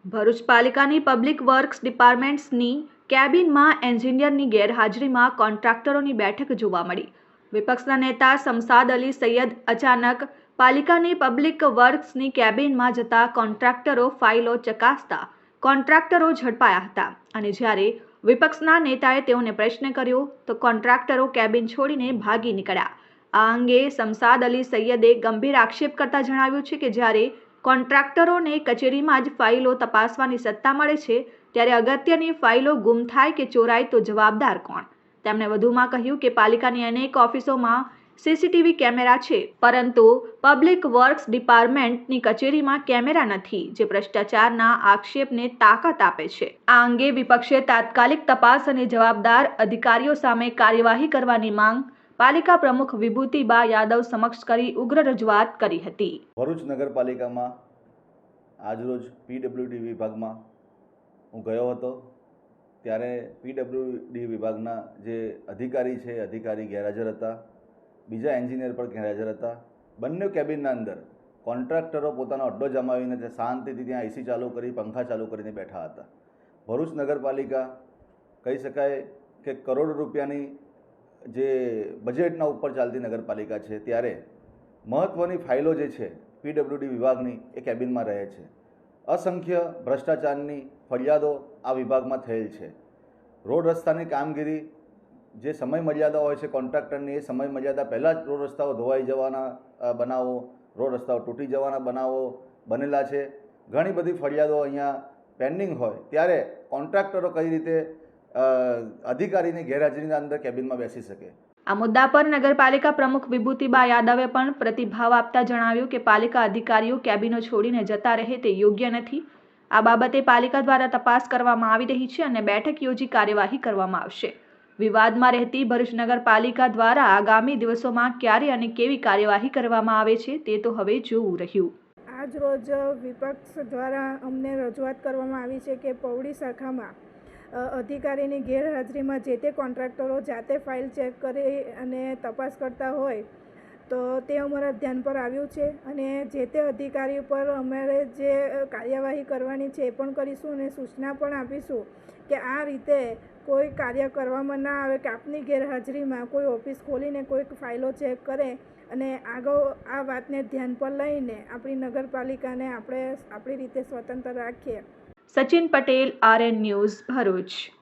ભરૂચ પાલિકાની public works ડિપાર્ટમેન્ટ્સની કેબિનમાં એન્જિનિયરની ગેરહાજરીમાં કોન્ટ્રાક્ટરોની બેઠક જોવા મળી। વિપક્ષના નેતા શમસાદ અલી સૈયદ અચાનક પાલિકાની પબ્લિક વર્ક્સની કેબિનમાં જતા કોન્ટ્રાક્ટરો ફાઇલો ચકાસતા કોન્ટ્રાક્ટરો ઝડપાયા હતા અને જ્યારે વિપક્ષના નેતાએ તેઓને પ્રશ્ન કર્યો તો કોન્ટ્રાક્ટરો કેબિન છોડીને ભાગી નીકળ્યા। આ અંગે શમસાદ અલી સૈયદે ગંભીર આક્ષેપ કરતા જણાવ્યું છે કે જ્યારે કોન્ટ્રાક્ટરોને કચેરીમાં જ ફાઇલો તપાસવાની સત્તા મળે છે ત્યારે અગત્યની ફાઇલો ગુમ થાય કે ચોરાય તો જવાબદાર કોણ? તેમણે વધુમાં કહ્યું કે પાલિકાની અનેક ઓફિસોમાં સીસીટીવી કેમેરા છે પરંતુ પબ્લિક વર્ક્સ ડિપાર્ટમેન્ટની કચેરીમાં કેમેરા નથી, જે ભ્રષ્ટાચારના આક્ષેપને તાકાત આપે છે। આ અંગે વિપક્ષે તાત્કાલિક તપાસ અને જવાબદાર અધિકારીઓ સામે કાર્યવાહી કરવાની માંગ પાલિકા પ્રમુખ વિભૂતિબા યાદવ સમક્ષ કરી ઉગ્ર રજૂઆત કરી હતી। ભરૂચ નગરપાલિકામાં આજરોજ પીડબ્લ્યુડી વિભાગમાં હું ગયો હતો ત્યારે પીડબ્લ્યુડી વિભાગના જે અધિકારી છે અધિકારી ગેરહાજર હતા, બીજા એન્જિનિયર પણ ગેરહાજર હતા। બંને કેબિનના અંદર કોન્ટ્રાક્ટરો પોતાનો અડ્ડો જમાવીને શાંતિથી ત્યાં એસી ચાલુ કરી પંખા ચાલુ કરીને બેઠા હતા। ભરૂચ નગરપાલિકા કહી શકાય કે કરોડ રૂપિયાની જે બજેટના ઉપર ચાલતી નગરપાલિકા છે ત્યારે મહત્ત્વની ફાઇલો જે છે પીડબ્લ્યુડી વિભાગની એ કેબિનમાં રહે છે। અસંખ્ય ભ્રષ્ટાચારની ફરિયાદો આ વિભાગમાં થયેલ છે। રોડ રસ્તાની કામગીરી જે સમય મર્યાદા હોય છે કોન્ટ્રાક્ટરની, એ સમય મર્યાદા પહેલાં જ રોડ રસ્તાઓ ધોવાઈ જવાના બનાવો, રોડ રસ્તાઓ તૂટી જવાના બનાવો બનેલા છે। ઘણી બધી ફરિયાદો અહીંયા પેન્ડિંગ હોય ત્યારે કોન્ટ્રાક્ટરો કઈ રીતે અધિકારીની ગેરહાજરીના અંદર કેબિનમાં બેસી શકે। આ મુદ્દા પર નગરપાલિકા પ્રમુખ વિભૂતિબા યાદવે પણ પ્રતિભાવ આપતા જણાવ્યું કે પાલિકા અધિકારીઓ કેબિનો છોડીને જતા રહે તે યોગ્ય નથી। આ બાબતે પાલિકા દ્વારા તપાસ કરવામાં આવી રહી છે અને બેઠક યોજી કાર્યવાહી કરવામાં આવશે। વિવાદમાં રહેતી ભરૂચ નગરપાલિકા દ્વારા આગામી દિવસોમાં ક્યારે અને કેવી કાર્યવાહી કરવામાં આવે છે તે તો હવે જોવું રહ્યું। આજ રોજ વિપક્ષ દ્વારા અમને રજૂઆત કરવામાં આવી છે કે પૌડી શાખામાં અધિકારીની ગેરહાજરીમાં જે તે કોન્ટ્રાક્ટરો જાતે ફાઇલ ચેક કરી અને તપાસ કરતા હોય તો તે અમારા ધ્યાન પર આવ્યું છે અને જે તે અધિકારી પર અમારે જે કાર્યવાહી કરવાની છે એ પણ કરીશું અને સૂચના પણ આપીશું કે આ રીતે કોઈ કાર્ય કરવામાં ના આવે કે આપની ગેરહાજરીમાં કોઈ ઓફિસ ખોલીને કોઈક ફાઇલો ચેક કરે અને આગળ આ વાતને ધ્યાન પર લઈને આપણી નગરપાલિકાને આપણે આપણી રીતે સ્વતંત્ર રાખીએ। Sachin Patel, RN news, Bharuch.